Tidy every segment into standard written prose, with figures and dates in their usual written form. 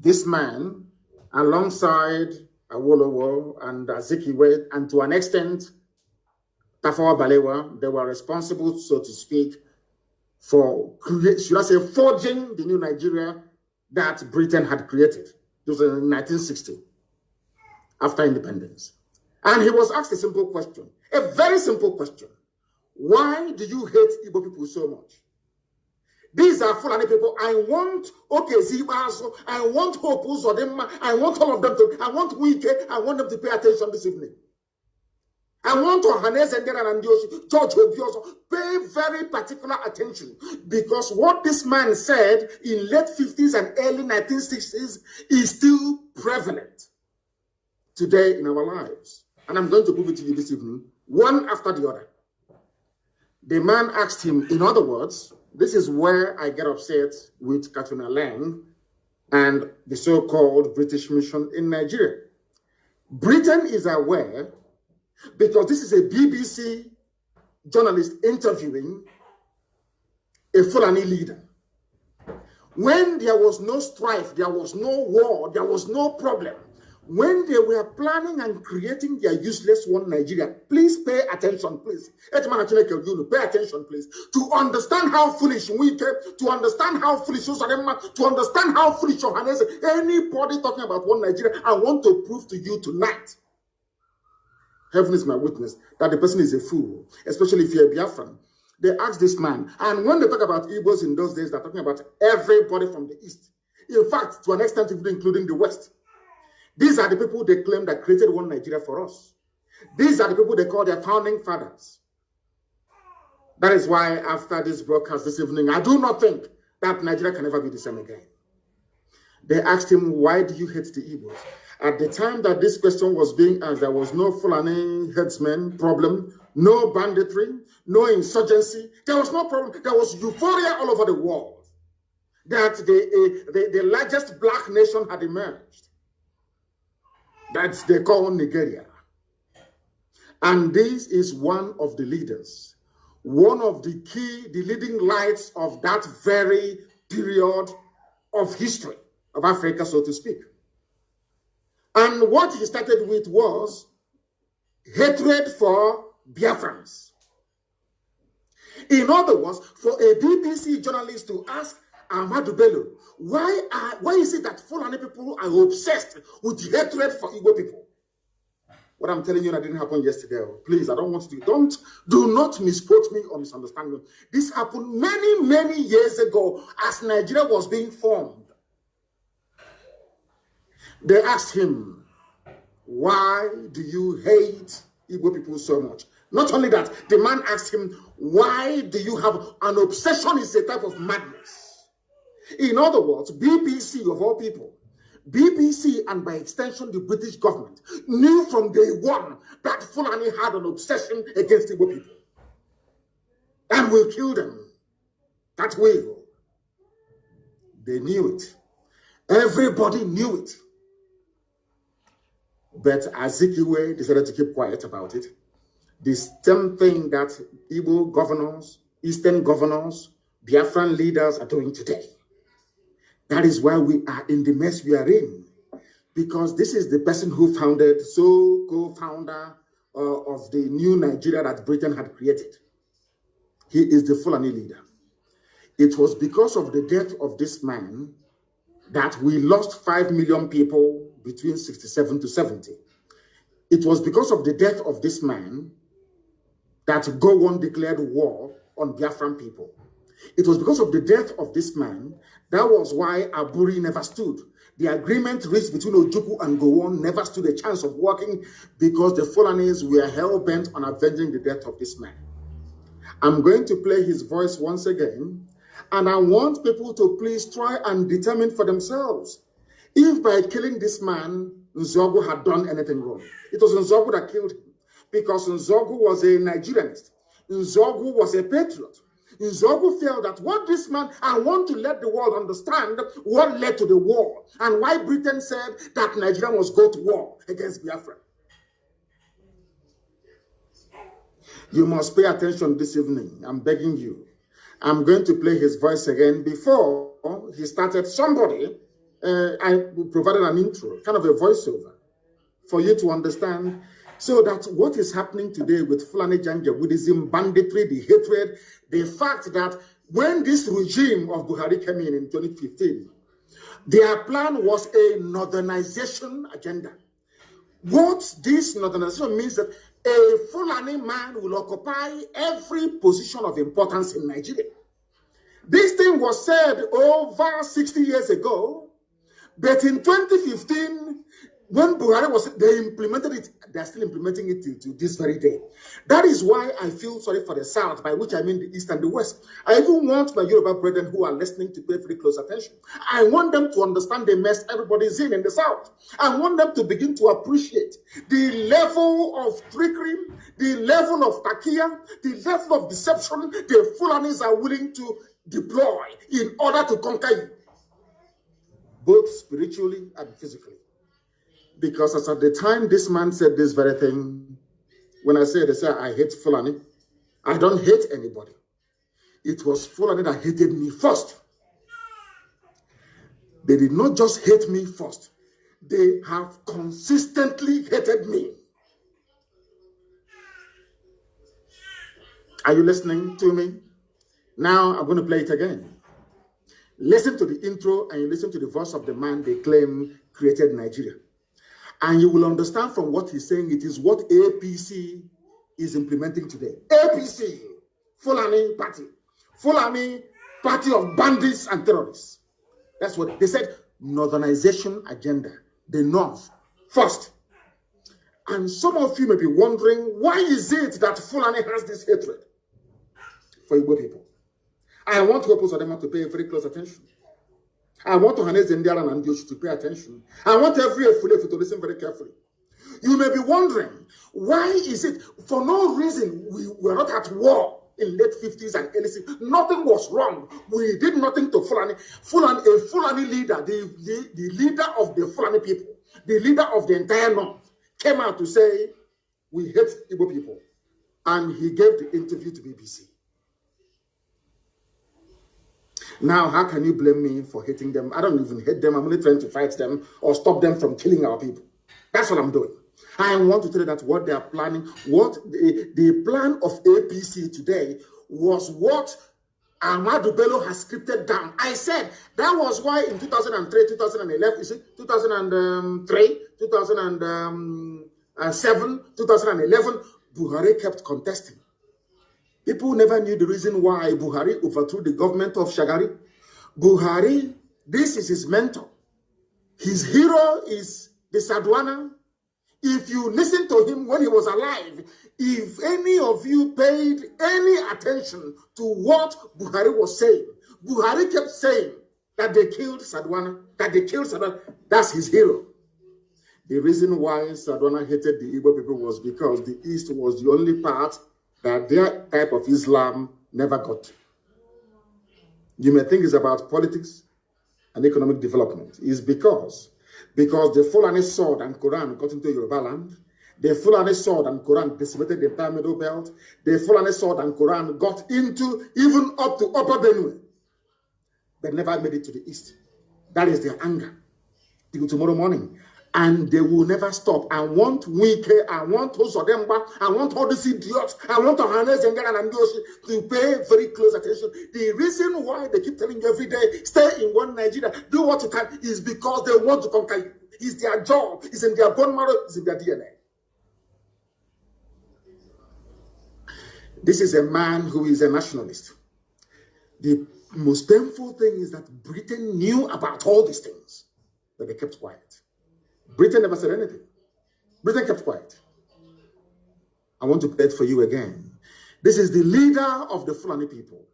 this man, alongside Awolowo and Azikiwe, and to an extent, Tafawa Balewa, they were responsible, so to speak, for, should I say, forging the new Nigeria that Britain had created. It was in 1960, after independence. And he was asked a simple question, a very simple question. Why do you hate Igbo people so much? These are Fulani people. I want Zibaso, I want Hope Uzodema, I want all of them to, I want Wike, I want them to pay attention this evening. I want Ohanes and George Obioso pay very particular attention, because what this man said in late 50s and early 1960s is still prevalent today in our lives. And I'm going to prove it to you this evening, one after the other. The man asked him, in other words, this is where I get upset with Katrina Lang and the so-called British mission in Nigeria. Britain is aware, because this is a BBC journalist interviewing a Fulani leader. When there was no strife, there was no war, there was no problem, when they were planning and creating their useless one Nigeria, please pay attention, please. Pay attention, please. To understand how foolish we came, to understand how foolish Uzarema, to understand how foolish Johannes, anybody talking about one Nigeria, I want to prove to you tonight, heaven is my witness, that the person is a fool, especially if you're a Biafran. They asked this man, and when they talk about Igbos in those days, they're talking about everybody from the East. In fact, to an extent, even including the West. These are the people they claim that created one Nigeria for us. These are the people they call their founding fathers. That is why after this broadcast this evening, I do not think that Nigeria can ever be the same again. They asked him, why do you hate the Igbos? At the time that this question was being asked, there was no Fulani headsman problem, no banditry, no insurgency. There was no problem. There was euphoria all over the world that the largest black nation had emerged. That they call Nigeria. And this is one of the leaders, one of the leading lights of that very period of history of Africa, so to speak. And what he started with was hatred for Biafrans. In other words, for a BBC journalist to ask Ahmadu Bello, why is it that Fulani people are obsessed with hatred for Igbo people? What I'm telling you that didn't happen yesterday. Please, I don't want to, do not misquote me or misunderstand me. This happened many, many years ago as Nigeria was being formed. They asked him, why do you hate Igbo people so much? Not only that, the man asked him, why do you have an obsession? Is a type of madness. In other words, BBC of all people, BBC and by extension the British government knew from day one that Fulani had an obsession against Igbo people and will kill them. That will. They knew it. Everybody knew it. But Azikiwe decided to keep quiet about it. The same thing that Igbo governors, Eastern governors, Biafran leaders are doing today. That is why we are in the mess we are in. Because this is the person who founded, co-founder of the new Nigeria that Britain had created. He is the Fulani leader. It was because of the death of this man that we lost 5 million people between 67 to 70. It was because of the death of this man that Gowon declared war on Biafran people. It was because of the death of this man, that was why Aburi never stood. The agreement reached between Ojukwu and Gowon never stood a chance of working because the Fulanis were hell-bent on avenging the death of this man. I'm going to play his voice once again, and I want people to please try and determine for themselves if by killing this man, Nzogu had done anything wrong. It was Nzogu that killed him because Nzogu was a Nigerianist. Nzogu was a patriot. Nzogu felt that what this man, I want to let the world understand what led to the war and why Britain said that Nigeria must go to war against Biafra. You must pay attention this evening. I'm begging you. I'm going to play his voice again. Before he started, somebody I provided an intro, kind of a voiceover, for you to understand. So that what is happening today with Fulani Janjaweedism, banditry, the hatred, the fact that when this regime of Buhari came in 2015, their plan was a northernization agenda. What this northernization means that a Fulani man will occupy every position of importance in Nigeria. This thing was said over 60 years ago, but in 2015, when Buhari was, they implemented it, they're still implementing it to this very day. That is why I feel sorry for the South, by which I mean the East and the West. I even want my Yoruba brethren who are listening to pay very close attention. I want them to understand the mess everybody's in the South. I want them to begin to appreciate the level of trickery, the level of takia, the level of deception the Fulanis are willing to deploy in order to conquer you, both spiritually and physically. Because as at the time this man said this very thing, when I say, they say I hate Fulani, I don't hate anybody. It was Fulani that hated me first. They did not just hate me first. They have consistently hated me. Are you listening to me? Now I'm going to play it again. Listen to the intro and you listen to the voice of the man they claim created Nigeria. And you will understand from what he's saying, it is what APC is implementing today. APC, Fulani Party. Fulani Party of bandits and terrorists. That's what they said, northernization agenda. The North, first. And some of you may be wondering, why is it that Fulani has this hatred for Igbo people? I want Hopos Adema to pay very close attention. I want to Hanez Ndiara and Dioshi to pay attention. I want every Fulani to listen very carefully. You may be wondering, why is it, for no reason, we were not at war in late 50s and early 60s. Nothing was wrong. We did nothing to Fulani. A Fulani leader, the leader of the Fulani people, the leader of the entire North, came out to say, we hate Igbo people. And he gave the interview to BBC. Now, how can you blame me for hating them? I don't even hate them. I'm only trying to fight them or stop them from killing our people. That's what I'm doing. I want to tell you that what they are planning, what the plan of APC today was what Ahmadu Bello has scripted down. I said that was why in 2003, 2011, you see, 2003, 2007, 2011, Buhari kept contesting. People never knew the reason why Buhari overthrew the government of Shagari. Buhari, this is his mentor. His hero is the Sadwana. If you listen to him when he was alive, if any of you paid any attention to what Buhari was saying, Buhari kept saying that they killed Sadwana, That's his hero. The reason why Sadwana hated the Igbo people was because the East was the only part that their type of Islam never got to. You may think it's about politics and economic development. It's because the Fulani sword and Quran got into Yoruba land. The Fulani sword and Quran decimated the entire Middle Belt. The Fulani sword and Quran got into even up to Upper Benue. They never made it to the East. That is their anger. Till tomorrow morning. And they will never stop. I want Wike, I want Osodemba, I want all these idiots, I want Ohanes and Nandioshi to pay very close attention. The reason why they keep telling you every day, stay in one Nigeria, do what you can, is because they want to conquer you. It's their job, it's in their bone marrow, it's in their DNA. This is a man who is a nationalist. The most painful thing is that Britain knew about all these things, but they kept quiet. Britain never said anything. Britain kept quiet. I want to play it for you again. This is the leader of the Fulani people.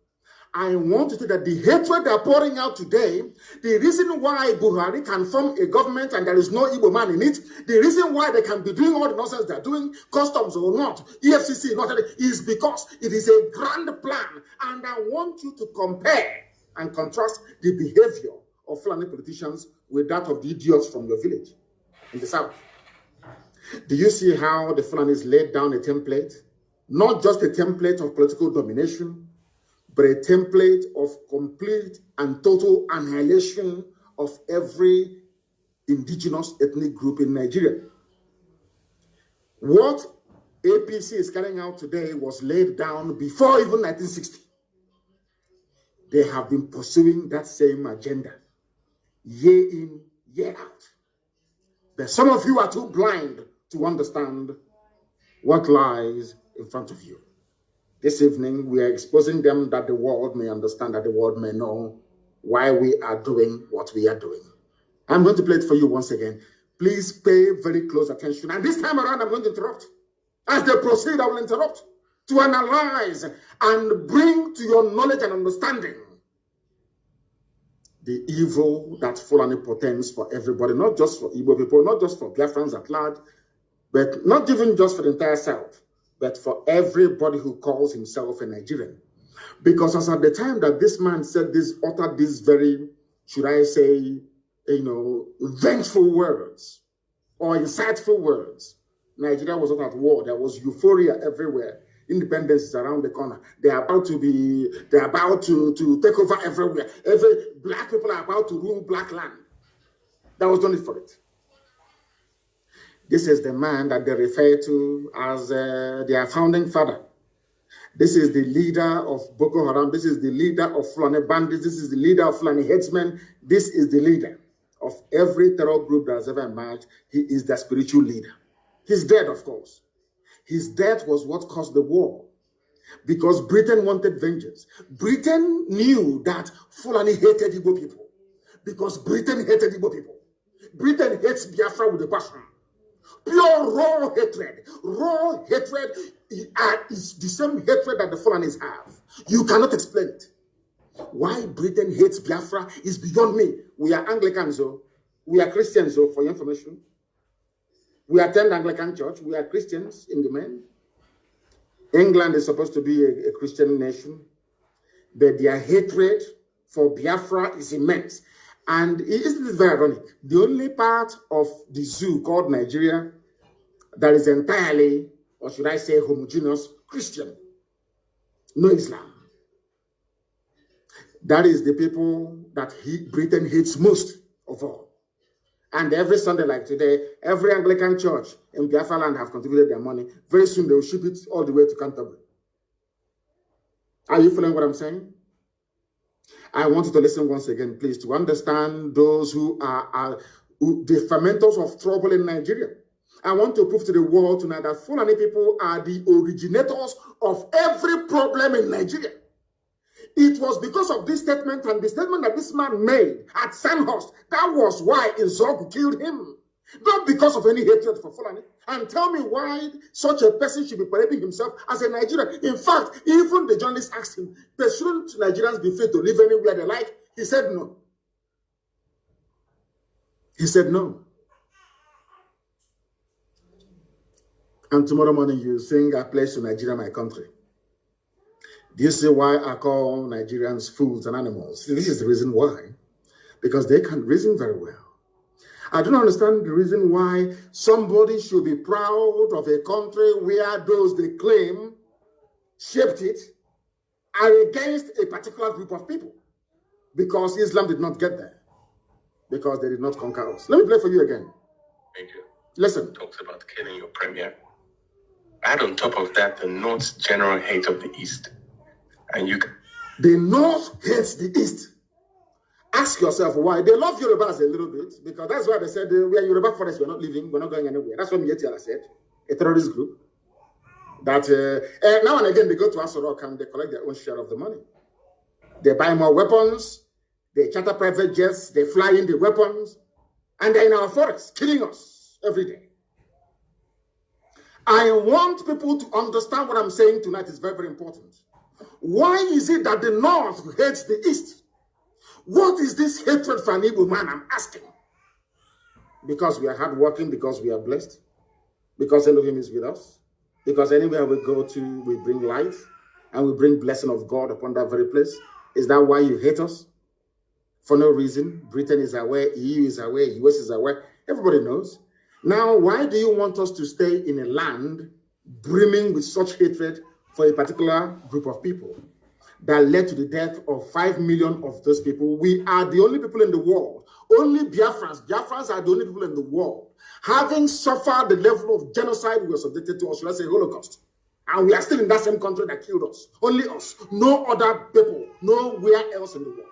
I want to say that the hatred they are pouring out today, the reason why Buhari can form a government and there is no Igbo man in it, the reason why they can be doing all the nonsense they're doing, customs or not, EFCC, not is because it is a grand plan. And I want you to compare and contrast the behavior of Fulani politicians with that of the idiots from your village in the South. Do you see how the Fulanis laid down a template? Not just a template of political domination, but a template of complete and total annihilation of every indigenous ethnic group in Nigeria. What APC is carrying out today was laid down before even 1960. They have been pursuing that same agenda, year in, year out. But some of you are too blind to understand what lies in front of you. This evening, we are exposing them that the world may understand, that the world may know why we are doing what we are doing. I'm going to play it for you once again. Please pay very close attention. And this time around, I'm going to interrupt. As they proceed, I will interrupt to analyze and bring to your knowledge and understanding the evil that Fulani portends for everybody, not just for Igbo people, not just for Biafrans at large, but not even just for the entire South, but for everybody who calls himself a Nigerian. Because as at the time that this man said this, uttered these very, should I say, vengeful words or insightful words, Nigeria was not at war. There was euphoria everywhere. Independence is around the corner. They are about to take over everywhere. Black people are about to rule black land. That was done for it. This is the man that they refer to as their founding father. This is the leader of Boko Haram. This is the leader of Fulani bandits. This is the leader of Fulani headsmen. This is the leader of every terror group that has ever emerged. He is the spiritual leader. He's dead, of course. His death was what caused the war, because Britain wanted vengeance. Britain knew that Fulani hated Igbo people, because Britain hated Igbo people. Britain hates Biafra with a passion. Pure raw hatred. Raw hatred is the same hatred that the Fulanis have. You cannot explain it. Why Britain hates Biafra is beyond me. We are Anglicans, though. We are Christians, though, for your information. We attend Anglican church. We are Christians in the main. England is supposed to be a Christian nation, but their hatred for Biafra is immense. And isn't it very ironic? The only part of the zoo called Nigeria that is entirely, or should I say, homogeneous Christian, no Islam. That is the people that Britain hates most of all. And every Sunday like today, every Anglican church in Biafra land have contributed their money. Very soon they will ship it all the way to Canterbury. Are you following what I'm saying? I want you to listen once again, please, to understand those who are the fermenters of trouble in Nigeria. I want to prove to the world tonight that Fulani people are the originators of every problem in Nigeria. It was because of this statement and the statement that this man made at Sandhurst. That was why Inzogu killed him. Not because of any hatred for Fulani. And tell me why such a person should be parading himself as a Nigerian. In fact, even the journalist asked him, shouldn't Nigerians be free to live anywhere they like? He said no. He said no. And tomorrow morning you sing, I pledge to Nigeria, my country. Do you see why I call Nigerians fools and animals? This is the reason why. Because they can reason very well. I don't understand the reason why somebody should be proud of a country where those they claim shaped it are against a particular group of people. Because Islam did not get there. Because they did not conquer us. Let me play for you again. Major. Listen. Talks about killing your premier. Add on top of that the North's general hate of the East. And you... The North hates the East. Ask yourself why. They love Yorubas a little bit, because that's why they said, we are Yoruba forests, we're not leaving, we're not going anywhere. That's what Mietiala said, a terrorist group. That now and again, they go to Asorok and they collect their own share of the money. They buy more weapons, they charter private jets, they fly in the weapons, and they're in our forests, killing us every day. I want people to understand what I'm saying tonight is very, very important. Why is it that the North hates the East? What is this hatred for an Igbo man? I'm asking. Because we are hardworking, because we are blessed, because Elohim is with us, because anywhere we go to, we bring light, and we bring blessing of God upon that very place. Is that why you hate us? For no reason. Britain is aware, EU is aware, US is aware. Everybody knows. Now, why do you want us to stay in a land brimming with such hatred for a particular group of people that led to the death of 5 million of those people? We are the only people in the world Only Biafrans. Biafrans are the only people in the world having suffered the level of genocide we were subjected to, or should I say Holocaust. And we are still in that same country that killed us. Only us. No other people. Nowhere else in the world.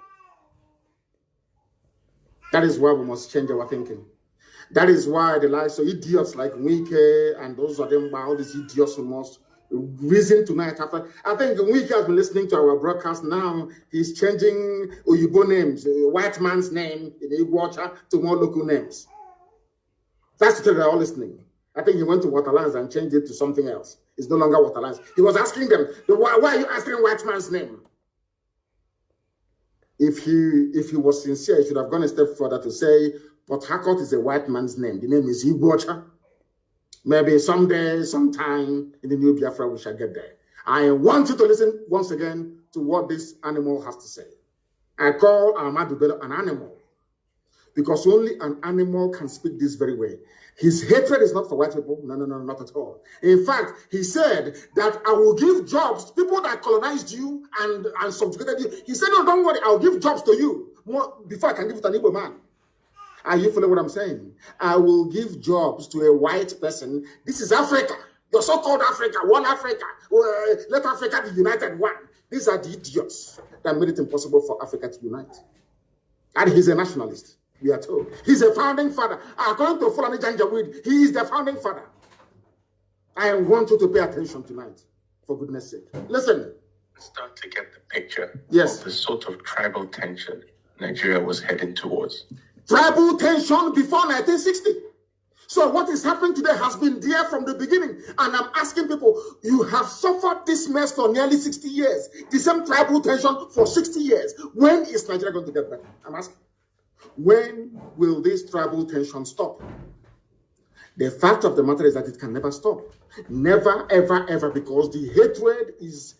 That is why we must change our thinking. That is why the likes of idiots like Wike and those of them, all these idiots who must reason tonight after. I think Wike has been listening to our broadcast now. He's changing Oyibo names, white man's name in Iguacha to more local names. That's the thing they're all listening. I think he went to Waterlands and changed it to something else. It's no longer Waterlands. He was asking them, why are you asking white man's name? If he was sincere, he should have gone a step further to say, Port Harcourt is a white man's name. The name is Iguacha. Maybe someday, sometime in the new Biafra, we shall get there. I want you to listen once again to what this animal has to say. I call Ahmadu Bello an animal because only an animal can speak this very way. His hatred is not for white people. No, not at all. In fact, he said that I will give jobs to people that colonized you and subjugated you. He said, no, don't worry, I'll give jobs to you more before I can give it to an Igbo man. Are you following what I'm saying? I will give jobs to a white person. This is Africa. Your so-called Africa, one Africa. Let Africa be united one. These are the idiots that made it impossible for Africa to unite. And he's a nationalist. We are told. He's a founding father. According to Fulani Janjaweed, he is the founding father. I want you to pay attention tonight, for goodness sake. Listen. Start to get the picture of the sort of tribal tension Nigeria was heading towards. Tribal tension before 1960. So what is happening today has been there from the beginning. And I'm asking people, you have suffered this mess for nearly 60 years. The same tribal tension for 60 years. When is Nigeria going to get better? I'm asking. When will this tribal tension stop? The fact of the matter is that it can never stop. Never, ever, ever, because the hatred is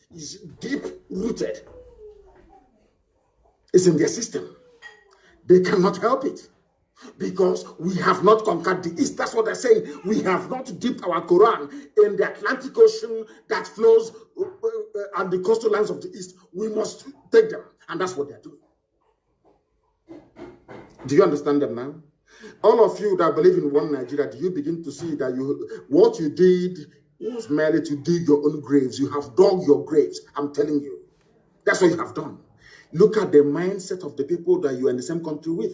deep-rooted. It's in their system. They cannot help it because we have not conquered the East. That's what they're saying. We have not dipped our Quran in the Atlantic Ocean that flows on the coastal lands of the East. We must take them. And that's what they're doing. Do you understand them now? All of you that believe in one Nigeria, do you begin to see that what you did was merely to dig your own graves? You have dug your graves. I'm telling you. That's what you have done. Look at the mindset of the people that you are in the same country with.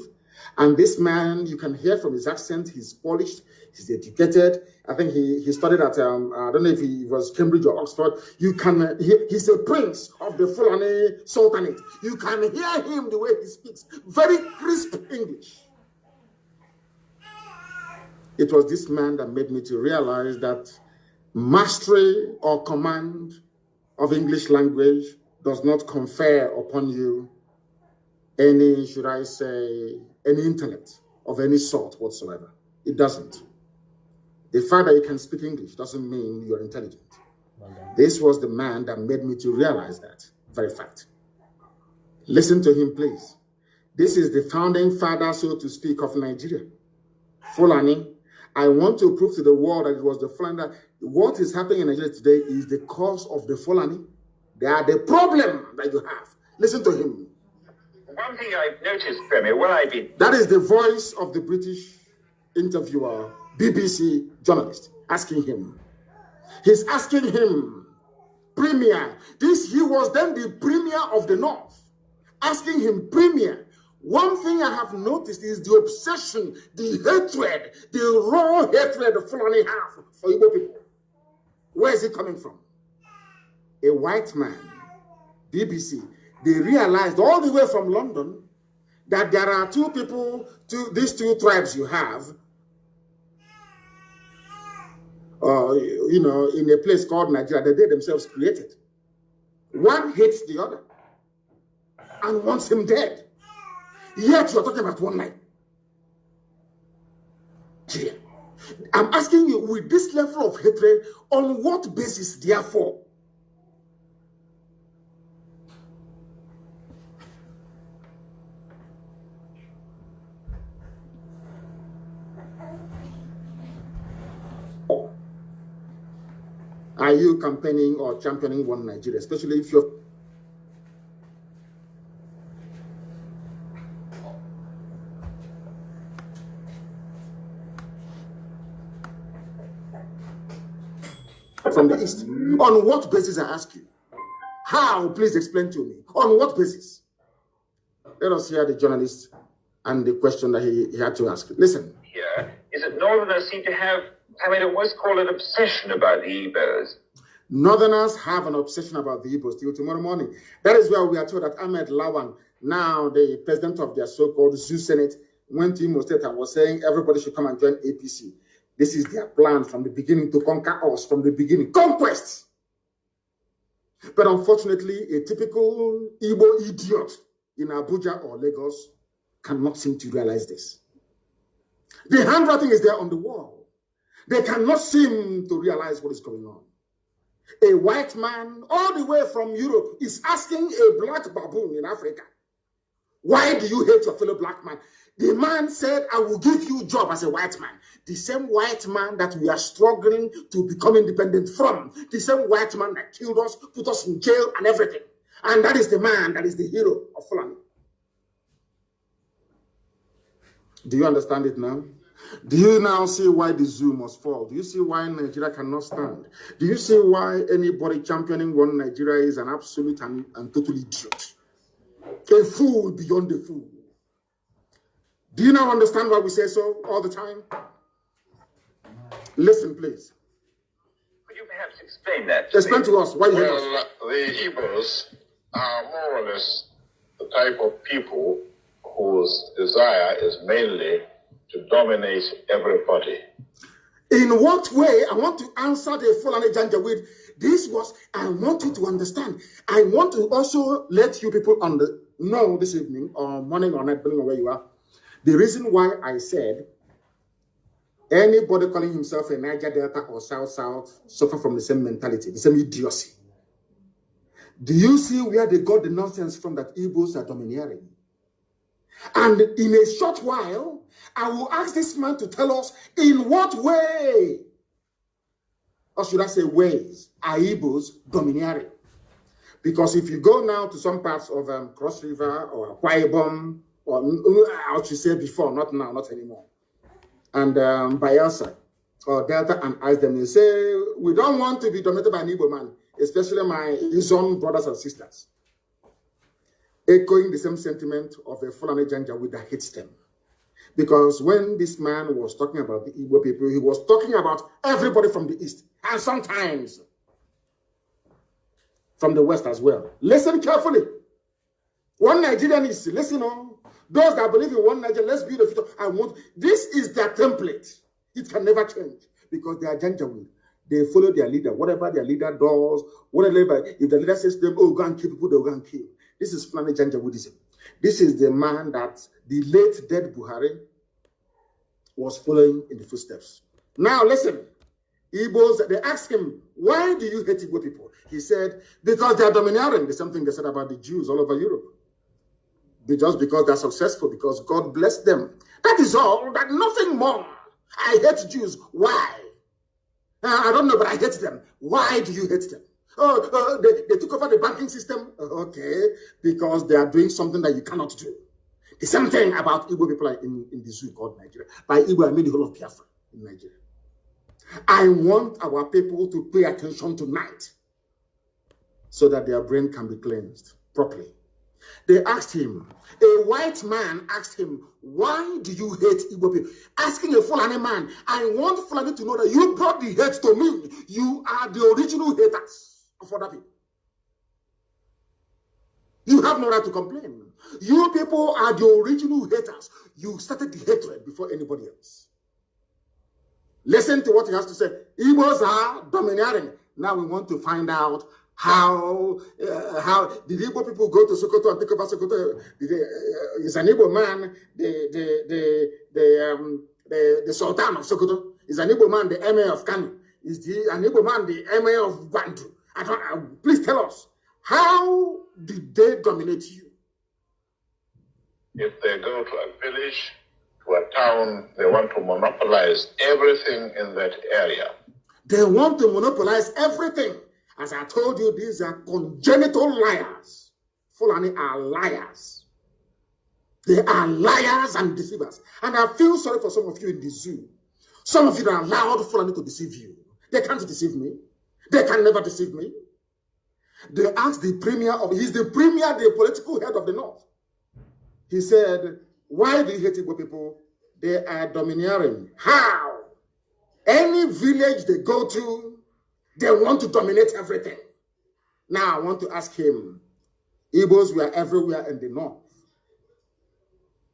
And this man, you can hear from his accent, he's polished, he's educated. I think he studied at, I don't know if he was Cambridge or Oxford. You can he's a prince of the Fulani Sultanate. You can hear him the way he speaks. Very crisp English. It was this man that made me to realize that mastery or command of English language does not confer upon you any, should I say, any intellect of any sort whatsoever. It doesn't. The fact that you can speak English doesn't mean you're intelligent. This was the man that made me to realize that very fact. Listen to him, please. This is the founding father, so to speak, of Nigeria. Fulani. I want to prove to the world that it was the Fulani. What is happening in Nigeria today is the cause of the Fulani. They are the problem that you have. Listen to him. One thing I've noticed, Premier, when I've been... That is the voice of the British interviewer, BBC journalist, asking him. He's asking him, Premier, he was then the Premier of the North, asking him, Premier, one thing I have noticed is the obsession, the hatred, the raw hatred the Fulani have for Igbo people. Where is it coming from? A white man, BBC, they realized all the way from London that there are two people, these two tribes you have, in a place called Nigeria that they themselves created. One hates the other and wants him dead. Yet you're talking about one night. I'm asking you, with this level of hatred, on what basis, therefore? Are you campaigning or championing one Nigeria, especially if you're... from the East. On what basis, I ask you? How? Please explain to me. On what basis? Let us hear the journalist and the question that he had to ask. Listen. Here is that Northerners seem to have, what's called an obsession about the Igbos. Northerners have an obsession about the Igbos till tomorrow morning. That is where we are told that Ahmed Lawan, now the president of their so-called Zoo Senate, went to Imo State and was saying everybody should come and join APC. This is their plan from the beginning to conquer us from the beginning. Conquest! But unfortunately, a typical Igbo idiot in Abuja or Lagos cannot seem to realize this. The handwriting is there on the wall. They cannot seem to realize what is going on. A white man all the way from Europe is asking a black baboon in Africa, why do you hate your fellow black man? The man said, I will give you a job as a white man. The same white man that we are struggling to become independent from. The same white man that killed us, put us in jail and everything. And that is the man that is the hero of Fulani. Do you understand it now? Do you now see why the zoo must fall? Do you see why Nigeria cannot stand? Do you see why anybody championing one Nigeria is an absolute and total idiot? A fool beyond a fool. Do you now understand why we say so all the time? Listen, please. Could you perhaps explain that? Explain to us why you hate us. Well, the Igbos are more or less the type of people whose desire is mainly to dominate everybody. In what way? I want to answer the Fulani Janjaweed. This was, I want you to understand. I want to also let you people know this evening or morning or night, depending on where you are, the reason why I said anybody calling himself a Niger Delta or South suffer from the same mentality, the same idiocy. Do you see where they got the nonsense from that Igbos are domineering? And in a short while, I will ask this man to tell us in what way, or should I say ways, are Igbos domineering? Because if you go now to some parts of Cross River or Akwa Ibom, or I should say before, not now, not anymore, and Bayelsa or Delta and ask them, they say, we don't want to be dominated by an Igbo man, especially his own brothers and sisters. Echoing the same sentiment of a Fulani Janjaweed that hates them. Because when this man was talking about the Igbo people, he was talking about everybody from the East, and sometimes from the West as well. Listen carefully. One Nigerian is, listen on, those that believe in one Nigeria, let's build a future. This is their template. It can never change because they are Janjaweed. They follow their leader. Whatever their leader does, whatever, if the leader says to them, oh, go and kill people, they'll go and kill. This is Fulani Janjaweedism. This is the man that the late dead Buhari was following in the footsteps. Now listen, Igbos, they asked him, why do you hate Igbo people? He said, because they are domineering. The same thing they said about the Jews all over Europe. Just because they're successful, because God blessed them. That is all, that nothing more. I hate Jews. Why? I don't know, but I hate them. Why do you hate them? Oh, they took over the banking system. Okay, because they are doing something that you cannot do. The same thing about Igbo people in the zoo called Nigeria. By Igbo, I mean the whole of Biafra in Nigeria. I want our people to pay attention tonight so that their brain can be cleansed properly. They asked him, a white man asked him, why do you hate Igbo people? Asking a Fulani man, I want Fulani to know that you brought the hate to me. You are the original haters of other people. You have no right to complain. You people are the original haters. You started the hatred before anybody else. Listen to what he has to say. Igbos are domineering. Now we want to find out how did Igbo people go to Sokoto and take over Sokoto? Is an Igbo man the Sultan of Sokoto? Is an Igbo man the Emir of Kanu? Is an Igbo man the Emir of Gwandu? Please tell us, how did they dominate you? If they go to a village, to a town, they want to monopolize everything in that area. They want to monopolize everything. As I told you, these are congenital liars. Fulani are liars. They are liars and deceivers. And I feel sorry for some of you in the zoo. Some of you that allowed Fulani to deceive you. They can't deceive me. They can never deceive me. They asked the premier he's the premier, the political head of the North. He said, why do you hate Igbo people? They are domineering. How? Any village they go to, they want to dominate everything. Now I want to ask him, Igbos were everywhere in the North.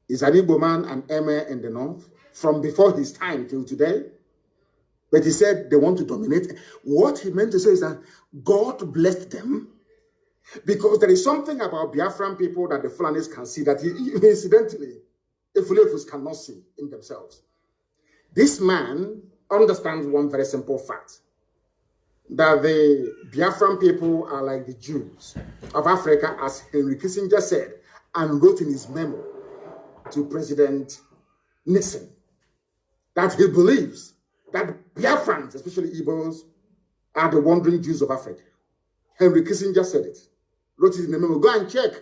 Is an Igbo man an emir in the North from before his time till today? But he said they want to dominate. What he meant to say is that God blessed them because there is something about Biafran people that the Fulanis can see that incidentally, the Fulani cannot see in themselves. This man understands one very simple fact, that the Biafran people are like the Jews of Africa, as Henry Kissinger said and wrote in his memo to President Nixon, that he believes that Biafrans, especially Igbos, are the wandering Jews of Africa. Henry Kissinger said it, wrote it in the memo. Go and check.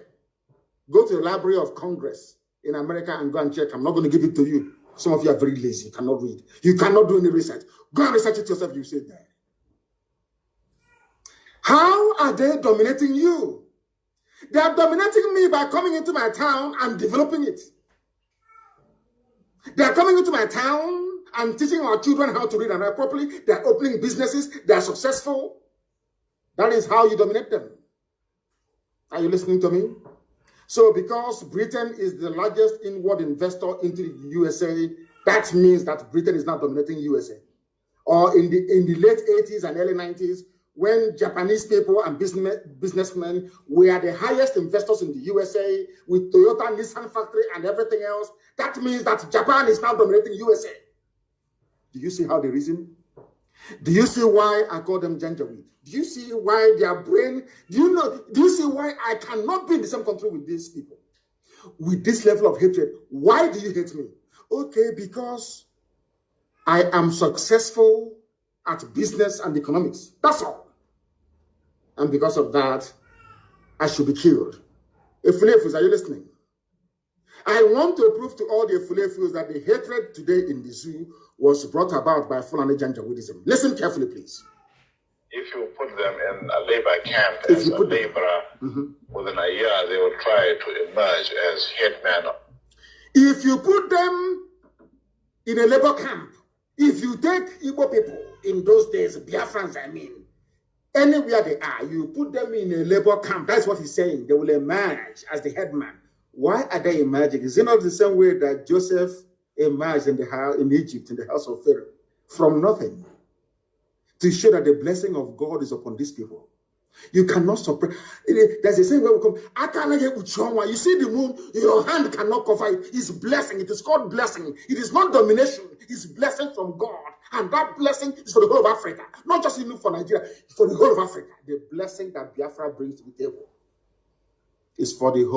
Go to the Library of Congress in America and go and check. I'm not going to give it to you. Some of you are very lazy. You cannot read. You cannot do any research. Go and research it yourself. You say that. How are they dominating you? They are dominating me by coming into my town and developing it. They are coming into my town and teaching our children how to read and write properly. They are opening businesses. They are successful. That is how you dominate them. Are you listening to me? So because Britain is the largest inward investor into the USA, that means that Britain is now dominating USA. Or in the late 80s and early 90s, when Japanese people and businessmen were the highest investors in the USA with Toyota, Nissan factory and everything else, that means that Japan is now dominating USA. Do you see how they reason? Do you see why I call them Janjaweed? Do you see why their brain, do you see why I cannot be in the same country with these people? With this level of hatred. Why do you hate me? Okay, because I am successful at business and economics. That's all. And because of that, I should be killed. Fulani, are you listening? I want to prove to all the Fulani that the hatred today in the zoo was brought about by Fulani Janjaweedism. Listen carefully, please. If you put them in a labor camp as a laborer, within a year they will try to emerge as headman. If you put them in a labor camp, if you take Igbo people in those days, Biafrans, I mean, anywhere they are, you put them in a labor camp, that's what he's saying, they will emerge as the headman. Why are they emerging? Is it not the same way that Joseph emerged in Egypt, in the house of Pharaoh, from nothing, to show that the blessing of God is upon these people? You cannot suppress. There's a saying where we come, you see the moon, your hand cannot cover it. It's blessing. It is called blessing. It is not domination. It's blessing from God. And that blessing is for the whole of Africa. Not just even for Nigeria, for the whole of Africa. The blessing that Biafra brings to the table is for the whole